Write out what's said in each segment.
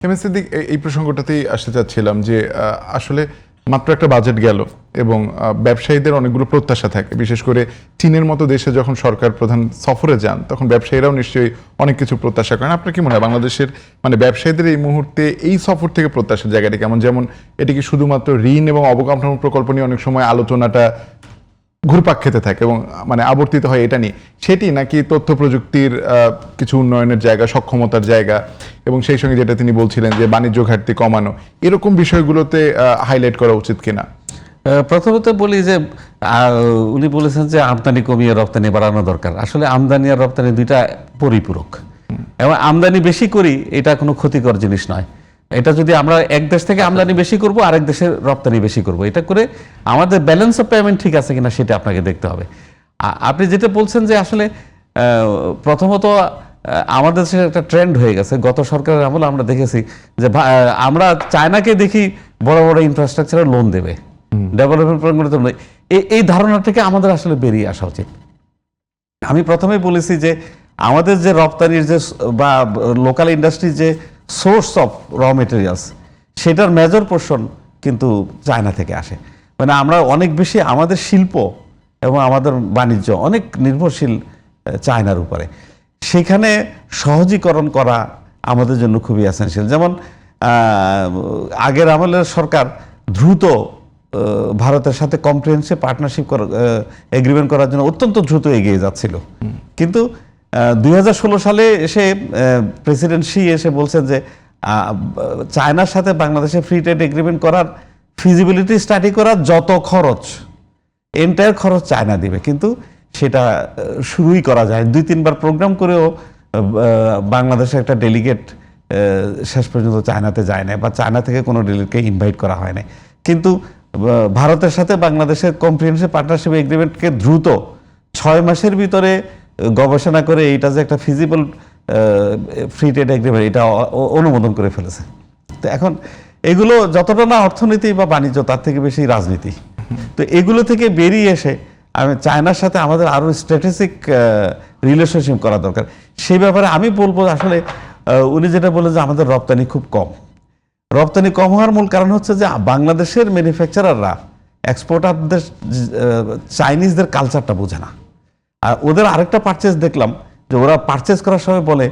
সিদ্দিক, এই প্রসঙ্গটাতেই আসতে চাচ্ছিলাম যে আসলে মাত্র একটা বাজেট গেল এবং ব্যবসায়ীদের অনেকগুলো প্রত্যাশা থাকে, বিশেষ করে চীনের মতো দেশে যখন সরকার প্রধান সফরে যান তখন ব্যবসায়ীরাও নিশ্চয়ই অনেক কিছু প্রত্যাশা করেন। আপনার কি মনে হয় বাংলাদেশের ব্যবসায়ীদের এই মুহূর্তে এই সফর থেকে প্রত্যাশার জায়গাটি কেমন? যেমন এটি কি শুধুমাত্র ঋণ এবং অবকাঠামো প্রকল্প নিয়ে অনেক সময় আলোচনাটা ঘুরপাক খেতে থাকে এবং আবর্তিত হয় এটা নিয়ে, সেটি নাকি তথ্য প্রযুক্তির কিছু উন্নয়নের জায়গা, সক্ষমতার জায়গা এবং সেই সঙ্গে যেটা তিনি বলছিলেন যে বাণিজ্য ঘাটতি কমানো, এরকম বিষয়গুলোতে হাইলাইট করা উচিত কিনা? প্রথমত বলি যে উনি বলেছেন যে আমদানি কমিয়ে রপ্তানি বাড়ানো দরকার। আসলে আমদানি আর রপ্তানি দুইটা পরিপূরক, এবং আমদানি বেশি করি এটা কোনো ক্ষতিকর জিনিস নয়। এটা যদি আমরা এক দেশ থেকে আমদানি বেশি করব, আরেক দেশের রপ্তানি বেশি করব, এটা করে আমাদের ব্যালেন্স অফ পেমেন্ট ঠিক আছে কিনা সেটা আপনাকে দেখতে হবে। আপনি যেটা বলছেন যে আসলে প্রথমত আমাদের দেশে একটা ট্রেন্ড হয়ে গেছে, গত সরকারের আমলে আমরা দেখেছি যে আমরা চায়নাকে দেখি বড় বড় ইনফ্রাস্ট্রাকচারের লোন দেবে, ডেভেলপমেন্ট প্রোগ্রামগুলোতে এই ধারণা থেকে আমাদের আসলে বেরিয়ে আসা উচিত। আমি প্রথমেই বলেছি যে আমাদের যে রপ্তানির যে বা লোকাল ইন্ডাস্ট্রির যে সোর্স অফ র মেটেরিয়ালস, সেটার মেজর পোর্শন কিন্তু চায়না থেকে আসে। মানে আমরা অনেক বেশি আমাদের শিল্প এবং আমাদের বাণিজ্য অনেক নির্ভরশীল চায়নার উপরে। সেখানে সহজীকরণ করা আমাদের জন্য খুবই এসেনশিয়াল। যেমন আগের আমলের সরকার দ্রুত ভারতের সাথে কম্প্রিহেনসিভ পার্টনারশিপ এগ্রিমেন্ট করার জন্য অত্যন্ত দ্রুত এগিয়ে যাচ্ছিল, কিন্তু 2016 সালে এসে প্রেসিডেন্ট শি এসে বলছেন যে চায়নার সাথে বাংলাদেশে ফ্রি ট্রেড এগ্রিমেন্ট করার ফিজিবিলিটি স্টাডি করার যত খরচ, এন্টায়ার খরচ চায়না দিবে, কিন্তু সেটা শুরুই করা যায়। 2-3 বার প্রোগ্রাম করেও বাংলাদেশে একটা ডেলিগেট শেষ পর্যন্ত চায়নাতে যায় না, বা চায়না থেকে কোনো ডেলিগেটকে ইনভাইট করা হয় না। কিন্তু ভারতের সাথে বাংলাদেশের কম্প্রিহেনসিভ পার্টনারশিপ এগ্রিমেন্টকে দ্রুত 6 মাসের ভিতরে গবেষণা করে এইটা যে একটা ফিজিবল ফ্রি ট্রেড এগ্রিমেন্ট, এটা অনুমোদন করে ফেলেছে। তো এখন এগুলো যতটা না অর্থনীতি বা বাণিজ্য, তার থেকে বেশি রাজনীতি। তো এগুলো থেকে বেরিয়ে এসে আমি চায়নার সাথে আমাদের আরও স্ট্র্যাটেজিক রিলেশনশিপ করা দরকার। সেই ব্যাপারে আমি বলবো আসলে উনি যেটা বলেন যে আমাদের রপ্তানি খুব কম, রপ্তানি কম হওয়ার মূল কারণ হচ্ছে যে বাংলাদেশের ম্যানুফ্যাকচারাররা এক্সপোর্টারদের চাইনিজদের কালচারটা বোঝে না। আর ওদের আরেকটা পারচেস দেখলাম যে ওরা পারচেস করার সময় বলে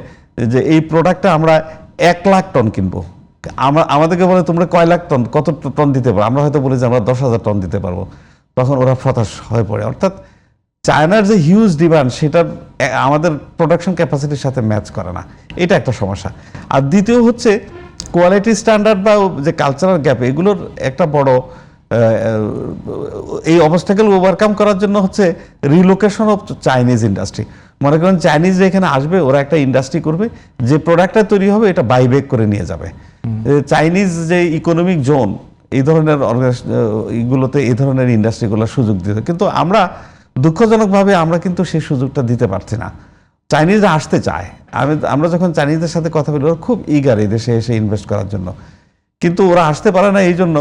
যে এই প্রোডাক্টটা আমরা 1 লাখ টন কিনবো, আমাদেরকে বলে তোমরা কয় লাখ টন, কত টন দিতে পারো, আমরা হয়তো বলি যে আমরা 10,000 টন দিতে পারবো, তখন ওরা হতাশ হয়ে পড়ে। অর্থাৎ চায়নার যে হিউজ ডিমান্ড, সেটা আমাদের প্রোডাকশন ক্যাপাসিটির সাথে ম্যাচ করে না, এটা একটা সমস্যা। আর দ্বিতীয় হচ্ছে কোয়ালিটি স্ট্যান্ডার্ড বা যে কালচারাল গ্যাপ, এগুলোর একটা বড় এই অবস্টাকেল ওভারকাম করার জন্য হচ্ছে রিলোকেশন অফ চাইনিজ ইন্ডাস্ট্রি। মনে করেন চাইনিজরা এখানে আসবে, ওরা একটা ইন্ডাস্ট্রি করবে, যে প্রোডাক্টটা তৈরি হবে এটা বাইব্যাক করে নিয়ে যাবে। চাইনিজ যে ইকোনমিক জোন, এই ধরনের এইগুলোতে এই ধরনের ইন্ডাস্ট্রিগুলোর সুযোগ দিতে, কিন্তু আমরা দুঃখজনকভাবে আমরা কিন্তু সেই সুযোগটা দিতে পারছি না। চাইনিজরা আসতে চায়, আমরা যখন চাইনিজদের সাথে কথা বলি, ওরা খুব ইগার এই দেশে এসে ইনভেস্ট করার জন্য, কিন্তু ওরা আসতে পারে না এই জন্য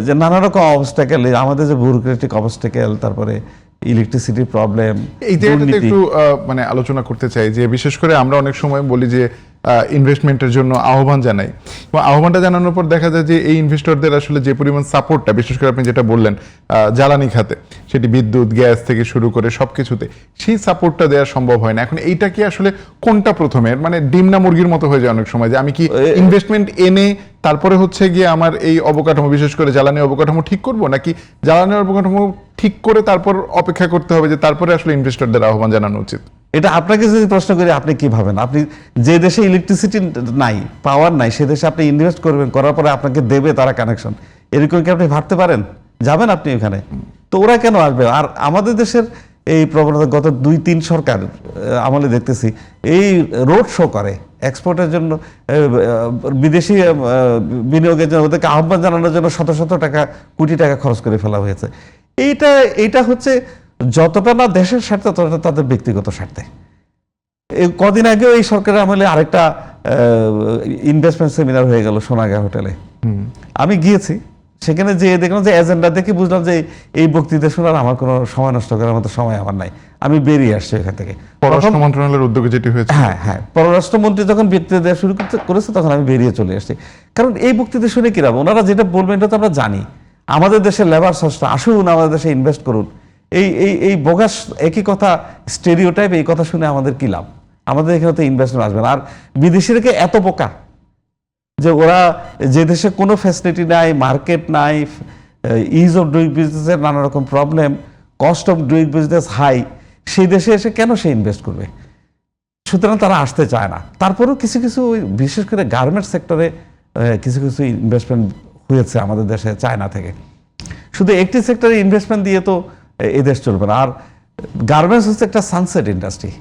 যে নানা রকম অবস্টাকেল, আমাদের যে ব্যুরোক্রেটিক অবস্টাকেল, তারপরে ইলেকট্রিসিটির প্রবলেম, এইটা একটু আলোচনা করতে চাই। যে বিশেষ করে আমরা অনেক সময় বলি যে ইনভেস্টমেন্টের জন্য আহ্বান জানাই, এবং আহ্বানটা জানানোর পর দেখা যায় যে এই ইনভেস্টরদের আসলে যে পরিমাণ সাপোর্টটা, বিশেষ করে আপনি যেটা বললেন জ্বালানি খাতে, সেটি বিদ্যুৎ, গ্যাস থেকে শুরু করে সবকিছুতে, সেই সাপোর্টটা দেওয়া সম্ভব হয় না। এখন এইটা কি আসলে কোনটা প্রথমে, ডিম না মুরগির মতো হয়ে যায় অনেক সময়, যে আমি কি ইনভেস্টমেন্ট এনে তারপরে হচ্ছে গিয়ে আমার এই অবকাঠামো, বিশেষ করে জ্বালানি অবকাঠামো ঠিক করব, নাকি জ্বালানি অবকাঠামো ঠিক করে তারপর অপেক্ষা করতে হবে যে তারপরে আসলে ইনভেস্টরদের আহ্বান জানানো উচিত? এটা আপনাকে যদি প্রশ্ন করি, আপনি কি ভাবেন? আপনি যে দেশে ইলেকট্রিসিটি নাই, পাওয়ার নাই, সে দেশে আপনি ইনভেস্ট করবেন, করার পরে আপনাকে দেবে তারা কানেকশন, এরকম কি আপনি ভাবতে পারেন? যাবেন আপনি ওখানে? তো ওরা কেন আসবে? আর আমাদের দেশের এই প্রবণতা গত 2-3 সরকার আমলে দেখতেছি, এই রোড শো করে এক্সপোর্টের জন্য, বিদেশি বিনিয়োগের জন্য, ওদেরকে আহ্বান জানানোর জন্য শত শত টাকা, কোটি টাকা খরচ করে ফেলা হয়েছে। এইটা হচ্ছে যতটা না দেশের স্বার্থে, ততটা তাদের ব্যক্তিগত স্বার্থে। কদিন আগেও এই সরকারের আমলে আরেকটা ইনভেস্টমেন্ট সেমিনার হয়ে গেল সোনাগা হোটেলে, আমি গিয়েছি, সেখানে যে দেখলাম যে এজেন্ডা দেখে বুঝলাম যে এই বক্তৃতা শোনার আমার কোনো সময় নষ্ট করার মতো সময় আমার নাই, আমি বেরিয়ে আসছি এখান থেকে। পররাষ্ট্র মন্ত্রণালয়ের উদ্যোগে যেটি হয়েছে, হ্যাঁ হ্যাঁ, পররাষ্ট্রমন্ত্রী যখন বক্তৃতা দেওয়া শুরু করেছে তখন আমি বেরিয়ে চলে আসছি। কারণ এই বক্তৃতা শুনে কিরাম, ওনারা যেটা বলবেন এটা তো আমরা জানি, আমাদের দেশের লেবার সস্তা, আসুন আমাদের দেশে ইনভেস্ট করুন, এই এই এই বোগাস একই কথা, স্টেরিওটাইপ, এই কথা শুনে আমাদের কি লাভ? আমাদের এখানে তো ইনভেস্টমেন্ট আসবে না। আর বিদেশিরা এত বোকা যে ওরা যে দেশে কোনো ফ্যাসিলিটি নাই, মার্কেট নাই, ইজ অফ ডুইং বিজনেসের নানা রকম problem, cost of doing business high, সেই দেশে এসে কেন সে ইনভেস্ট করবে? সুতরাং তারা আসতে চায় না। তারপরেও কিছু কিছু বিশেষ করে গার্মেন্টস সেক্টরে কিছু কিছু ইনভেস্টমেন্ট হয়েছে আমাদের দেশে চায়না থেকে। শুধু একটি সেক্টরে ইনভেস্টমেন্ট দিয়ে তো এই দেশ চলবে না। আর গার্মেন্টস হচ্ছে একটা সানসেট ইন্ডাস্ট্রি।